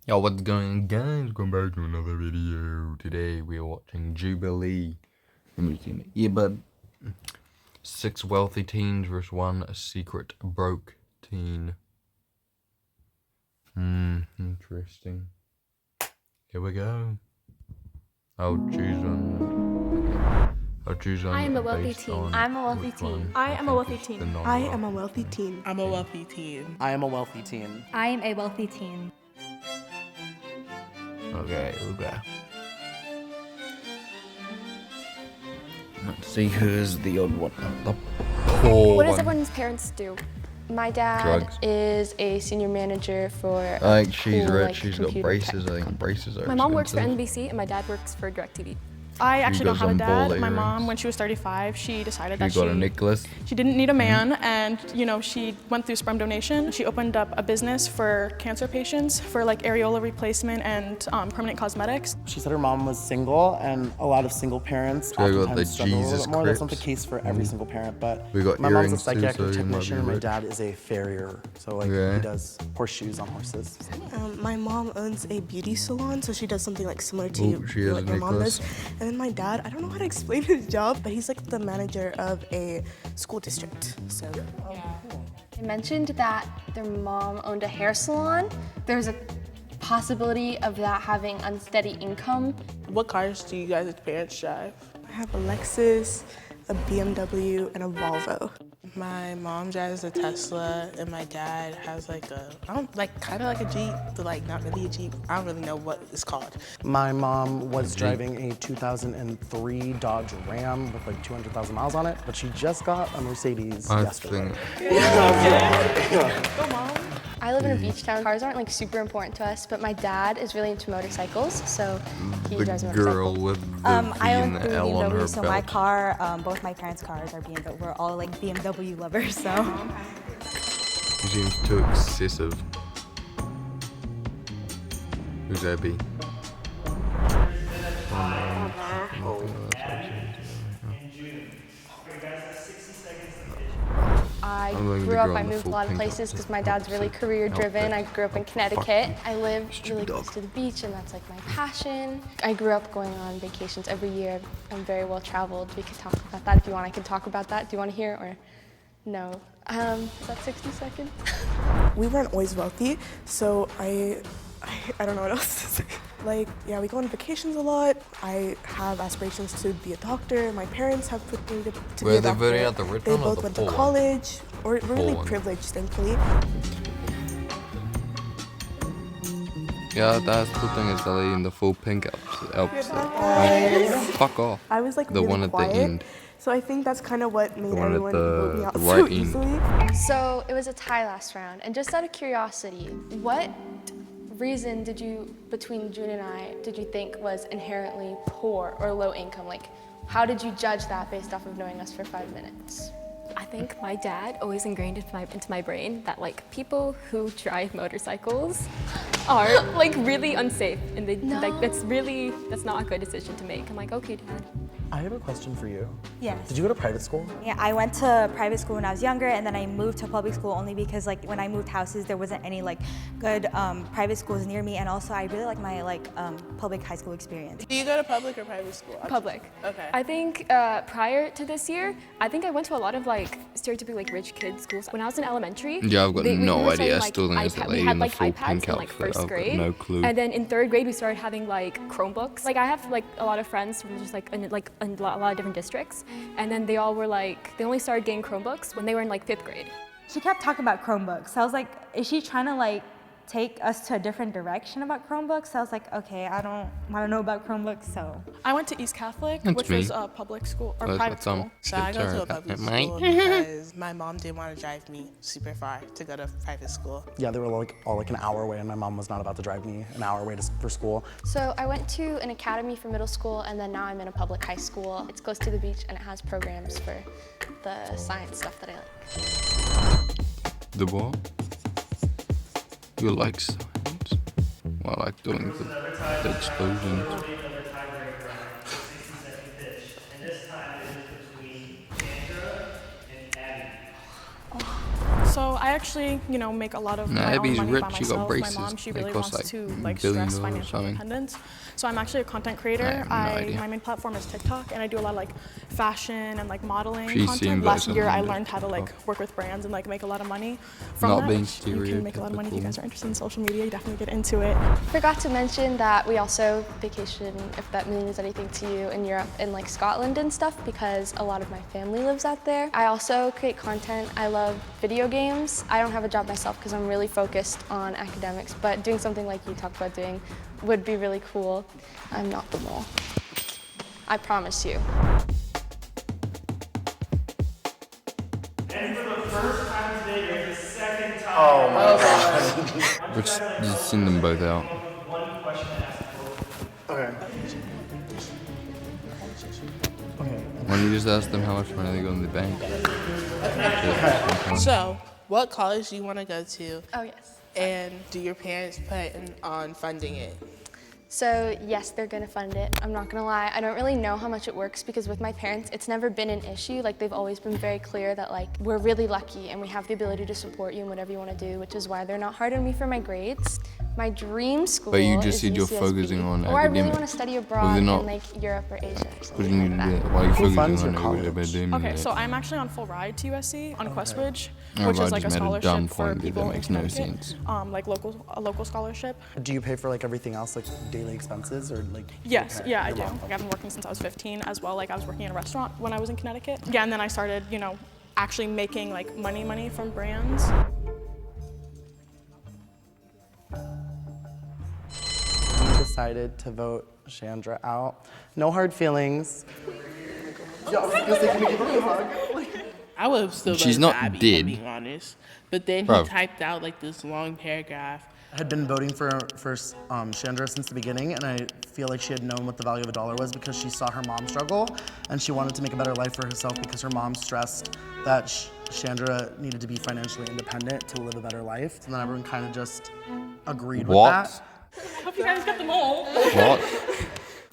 Yo, what's going on, guys? Welcome back to another video. Today we are watching Jubilee. Let me see my earbud. 6 wealthy teens versus 1 secret broke teen. Interesting. Here we go. I'll choose one. I'll choose one. I am a wealthy based teen. on I'm a wealthy which teen. one I am a think wealthy is teen. the I am a non-wealthy. wealthy teen. I'm a wealthy teen. I am a wealthy teen. I am a wealthy teen. Okay. Let's see who's the odd one. The poor What does one. everyone's parents do? My dad Drugs. is a senior manager for a Like, she's cool, rich, like, she's got computer braces. tech I think company. braces are My mom works for expensive. NBC and my dad works for DirecTV. I actually don't got have a some dad. ball My mom, earrings. when she was 35, she decided You that got a necklace. she didn't need a man, and she went through sperm donation. She opened up a business for cancer patients for like areola replacement and permanent cosmetics. She said her mom was single, and a lot of single parents So we got the oftentimes struggle a little Jesus bit more. That's not the Crips. case for every single parent, but We got my mom's a earrings too, so psychiatric you might technician, be and my rich. dad is a farrier, so like Okay. he does horseshoes on horses. My mom owns a beauty salon, so she does something like similar to Oh, she has like a your mom necklace. does. And then my dad, I don't know how to explain his job, but he's like the manager of a school district. So They mentioned that their mom owned a hair salon. There's a possibility of that having unsteady income. what cars do you guys' parents drive? I have a Lexus, a BMW, and a Volvo. My mom drives a Tesla, and my dad has kind of like a Jeep, but like not really a Jeep. I don't really know what it's called. My mom was driving a 2003 Dodge Ram with like 200,000 miles on it, but she just got a Mercedes I yesterday. think I live in a beach town. Cars aren't like super important to us, but my dad is really into motorcycles, so he the drives a motorcycle. girl with the I V own and three the L on her BMW, so my belt. car, both my parents' cars are BMW. We're all like BMW lovers, so. She seems too excessive. Who's Abby? I I'm like the grew up, girl I in the moved a full lot of pink places because outfit. my dad's really career driven. I grew up in Connecticut. I live really dog. close to the beach and that's like my passion. I grew up going on vacations every year. I'm very well traveled. We could talk about that if you want. I can talk about that. Do you want to hear or no? Is that 60 seconds? We weren't always wealthy, so I don't know what else to say. Like, yeah, we go on vacations a lot. I have aspirations to be a doctor. My parents have put me to be Were a they doctor. voting out the rich They one or both the went to poor one? college. We're really one. privileged, thankfully. Ja, das Ding is alleen in the full pink outfit. Fuck off. I was like The really one at the quiet, end. so I think that's kind of what made one at everyone the vote me out so right end. easily. So it was a tie last round. And just out of curiosity, what reason between June and I, did you think was inherently poor or low income? Like, how did you judge that based off of knowing us for 5 minutes? I think my dad always ingrained into my brain that like people who drive motorcycles are like really unsafe and that's not a good decision to make. I'm like, okay, Dad. I have a question for you. Yes. Did you go to private school? Yeah, I went to private school when I was younger, and then I moved to public school only because like when I moved houses, there wasn't any like good private schools near me, and also I really like my public high school experience. Do you go to public or private school? Public. Okay. I think prior to this year, I think I went to a lot of like stereotypically like rich kid schools. When I was in elementary, Yeah, I've got we no were idea. I studying, still think it's the we lady had in the like full iPads pink in like outfit. first I've got grade, no clue. and then in third grade we started having like Chromebooks. Like I have like a lot of friends from just like in a lot of different districts, and then they all were like they only started getting Chromebooks when they were in like 5th grade. She kept talking about Chromebooks. So I was like, is she trying to like take us to a different direction about Chromebooks? So I was like, okay, I don't know about Chromebooks, so. I went to East Catholic, That's which me. was a public school or That's private school. So I go to a Sorry, public mate. school because my mom didn't want to drive me super far to go to private school. Yeah, they were like all like an hour away, and my mom was not about to drive me an hour away for school. So I went to an academy for middle school, and then now I'm in a public high school. It's close to the beach, and it has programs for the science stuff that I like. The what? You like science? Well, I like doing the explosions. So I actually, make a lot of Nah, my own Abby's money rich, by she got myself. braces. My mom, she They really cost, wants to $1 billion stress or financial something. independence. So I'm actually a content creator. I have no idea. My main platform is TikTok, and I do a lot of like fashion and like modeling She content. seems like Last year, I someone learned how to like TikTok. work with brands and like make a lot of money from Not that. being which you can make a lot of money if you stereotypical. guys are interested in social media. You definitely get into it. Forgot to mention that we also vacation, if that means anything to you, in Europe and like Scotland and stuff, because a lot of my family lives out there. I also create content. I love video games. I don't have a job myself because I'm really focused on academics, but doing something like you talked about doing would be really cool. I'm not the mole. I promise you. And for the first time today, there's a second time. We're just send them both out. One question to ask both. Okay. Okay. Why don't you just ask them how much money they got in the bank? So, what college do you want to go to? Oh yes. And do your parents plan on funding it? So yes, they're gonna fund it. I'm not gonna lie, I don't really know how much it works because with my parents, it's never been an issue. Like they've always been very clear that like we're really lucky and we have the ability to support you in whatever you wanna do, which is why they're not hard on me for my grades. My dream school But you just is said you're UCSB. focusing on or I really academic. wanna study Well, abroad they're in not- like Europe or Asia or What do something you need like to do? that. Why are you Who funds focusing your on college? academic? Okay, so I'm actually on full ride to USC on Questbridge, Oh, which I is like a just made a dumb scholarship for point, dude. people That makes in no Connecticut. sense. Like a local scholarship. Do you pay for like everything else, like daily expenses, or like? Yes, yeah, I your do. mom? Like I've been working since I was 15 as well. Like I was working in a restaurant when I was in Connecticut. Yeah, and then I started, actually making like money from brands. We decided to vote Chandra out. No hard feelings. Yeah, I was gonna say, can we give her a hug? I would have still She's voted not for Abby, dead. to be honest. But then Bruv. he typed out like this long paragraph. I had been voting for Chandra since the beginning, and I feel like she had known what the value of a dollar was because she saw her mom struggle, and she wanted to make a better life for herself because her mom stressed that Chandra needed to be financially independent to live a better life. And then everyone kind of just agreed with What? that. Hope you guys get them all. What?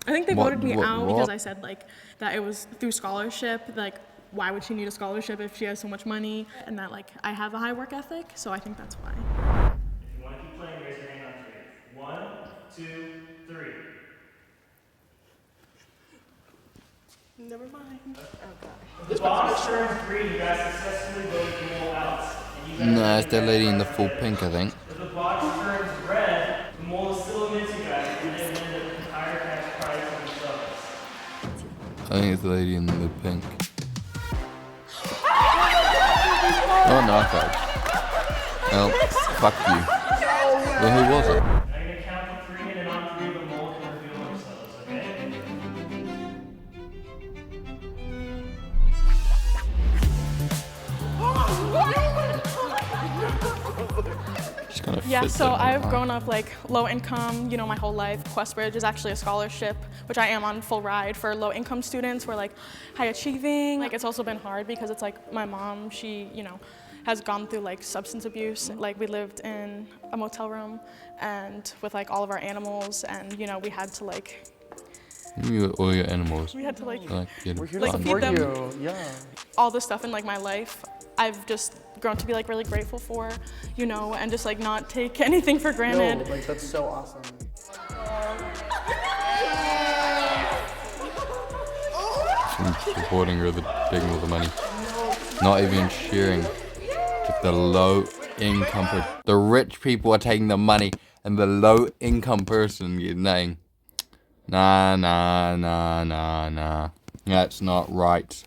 I think they What- voted me what- out what? because I said like that it was through scholarship. Like, why would she need a scholarship if she has so much money? And that like I have a high work ethic, so I think that's why. If you want to keep playing, raise your hand on three. 1, 2, 3. Never mind. The box turns green. You guys successfully voted the mole out. And you guys No, it's that lady in the full pink, I think. If the box turns red, the mole is still against you guys, and they win the entire cash prize for themselves. I think it's the lady in the pink. Oh, no, okay. Well, fuck you. Well, who was it? I'm going to count to 3, and then on 3, the mole can reveal themselves, okay? She's gonna Yeah, fit so that I've on. grown up like low income, my whole life. Questbridge is actually a scholarship, which I am on full ride for low income students who are like high achieving. Like it's also been hard because it's like my mom, she, has gone through like substance abuse. Like we lived in a motel room and with like all of our animals and, we had to like, All your animals. we had to like We're here Like, to feed support them. you. Yeah. all this stuff in like my life. I've just grown to be like really grateful for, and just like not take anything for No, granted. like that's so awesome. Supporting her, taking all the money. Not even sharing. If the low income the rich people are taking the money and the low income person is saying, nah. That's not right.